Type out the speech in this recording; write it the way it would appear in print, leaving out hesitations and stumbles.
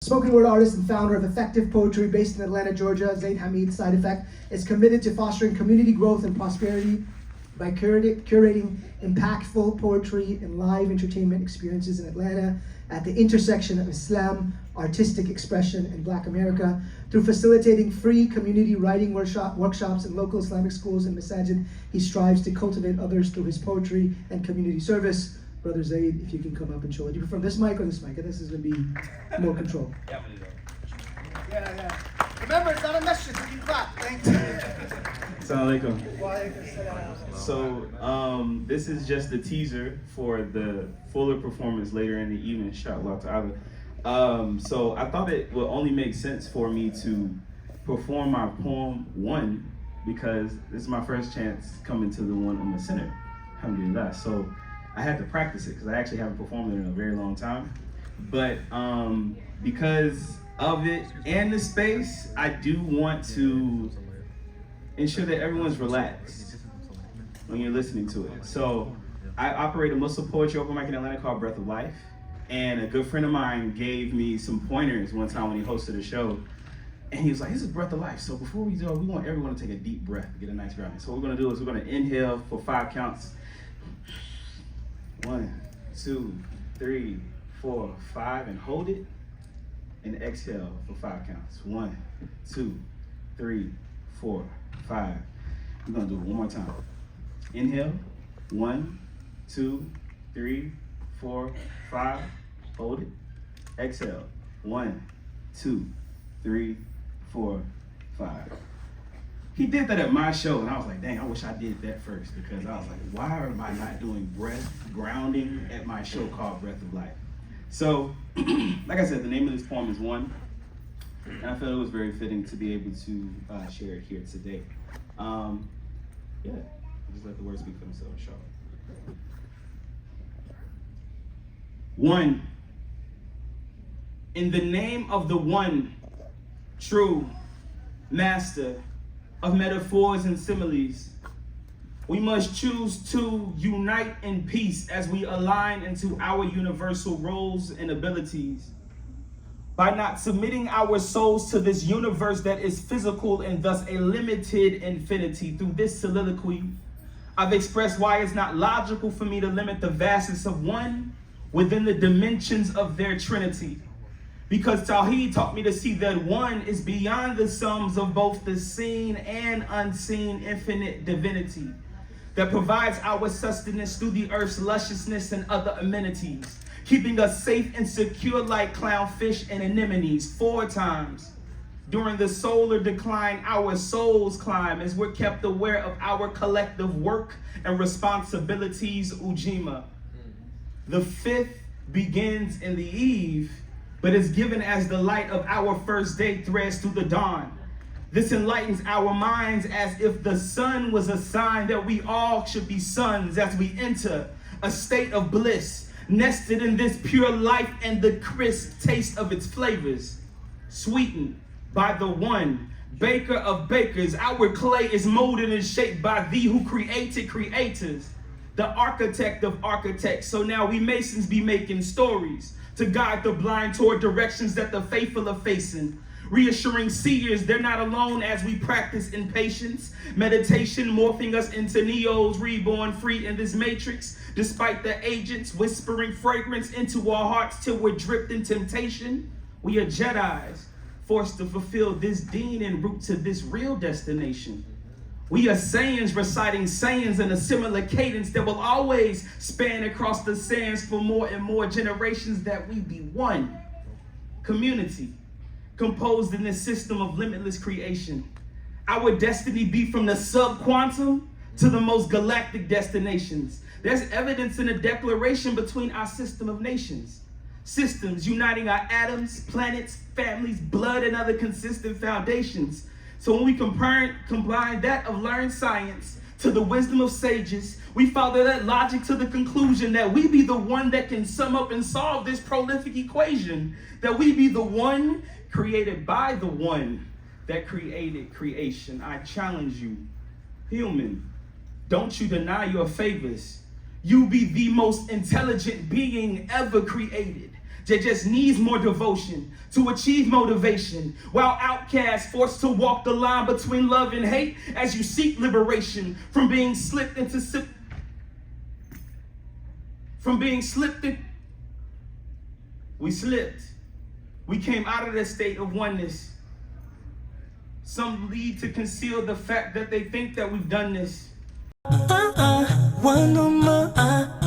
Spoken word artist and founder of Effective Poetry based in Atlanta, Georgia, Zaid Hameed, Cyde Effect, is committed to fostering community growth and prosperity by curating impactful poetry and live entertainment experiences in Atlanta at the intersection of Islam, artistic expression, and Black America. Through facilitating free community writing workshops in local Islamic schools and Masjid, he strives to cultivate others through his poetry and community service. Brother Zaid, if you can come up and show it. Do you prefer this mic or this mic? This is going to be more control. Yeah. Remember, it's not a Masjid, you can clap. Thank you. Assalamu alaikum. So, this is just the teaser for the fuller performance later in the evening, inshallah ta'ala. So I thought it would only make sense for me to perform my poem One, because this is my first chance coming to the One Ummah Center, alhamdulillah. So I had to practice it because I actually haven't performed it in a very long time. But because of it and the space, I do want to ensure that everyone's relaxed when you're listening to it. So I operate a Muslim poetry open mic in Atlanta called Breath of Life. And a good friend of mine gave me some pointers one time when he hosted a show. And he was like, this is Breath of Life. So before we do it, we want everyone to take a deep breath to get a nice grounding. So what we're gonna do is we're gonna inhale for 5 counts. 1, 2, 3, 4, 5, and hold it. And exhale for 5 counts. 1, 2, 3, 4, 5. We're gonna do it one more time. Inhale. 1, 2, 3, 4, 5. Hold it. Exhale. 1, 2, 3, 4, 5. He did that at my show, and I was like, dang, I wish I did that first, because I was like, why am I not doing breath grounding at my show called Breath of Life? So, like I said, the name of this poem is One, and I felt it was very fitting to be able to share it here today. Yeah, just let the words speak for themselves, inshallah. One. In the name of the one, true master of metaphors and similes, we must choose to unite in peace as we align into our universal roles and abilities. By not submitting our souls to this universe that is physical and thus a limited infinity. Through this soliloquy, I've expressed why it's not logical for me to limit the vastness of one within the dimensions of their trinity. Because Tawhid taught me to see that one is beyond the sums of both the seen and unseen infinite divinity that provides our sustenance through the earth's lusciousness and other amenities, keeping us safe and secure like clownfish and anemones. 4 times during the solar decline, our souls climb as we're kept aware of our collective work and responsibilities. Ujima. The 5th begins in the eve, but is given as the light of our first day threads through the dawn. This enlightens our minds as if the sun was a sign that we all should be sons as we enter a state of bliss, nested in this pure life and the crisp taste of its flavors. Sweetened by the one, baker of bakers, our clay is molded and shaped by thee who created creators, the architect of architects. So now we masons be making stories to guide the blind toward directions that the faithful are facing. Reassuring seers they're not alone as we practice in patience. Meditation morphing us into neos, reborn free in this matrix. Despite the agents whispering fragrance into our hearts till we're dripped in temptation. We are Jedis, forced to fulfill this deen en route to this real destination. We are Saiyans reciting sayings in a similar cadence that will always span across the sands for more and more generations, that we be one community composed in this system of limitless creation. Our destiny be from the sub-quantum to the most galactic destinations. There's evidence in the declaration between our system of nations. Systems uniting our atoms, planets, families, blood, and other consistent foundations. So when we combine that of learned science to the wisdom of sages, we follow that logic to the conclusion that we be the one that can sum up and solve this prolific equation. That we be the one created by the one that created creation. I challenge you, human, don't you deny your favors. You be the most intelligent being ever created. that just needs more devotion to achieve motivation, while outcasts forced to walk the line between love and hate as you seek liberation from being slipped into we slipped. We came out of the state of oneness. Some lead to conceal the fact that they think that we've done this. One Ummah,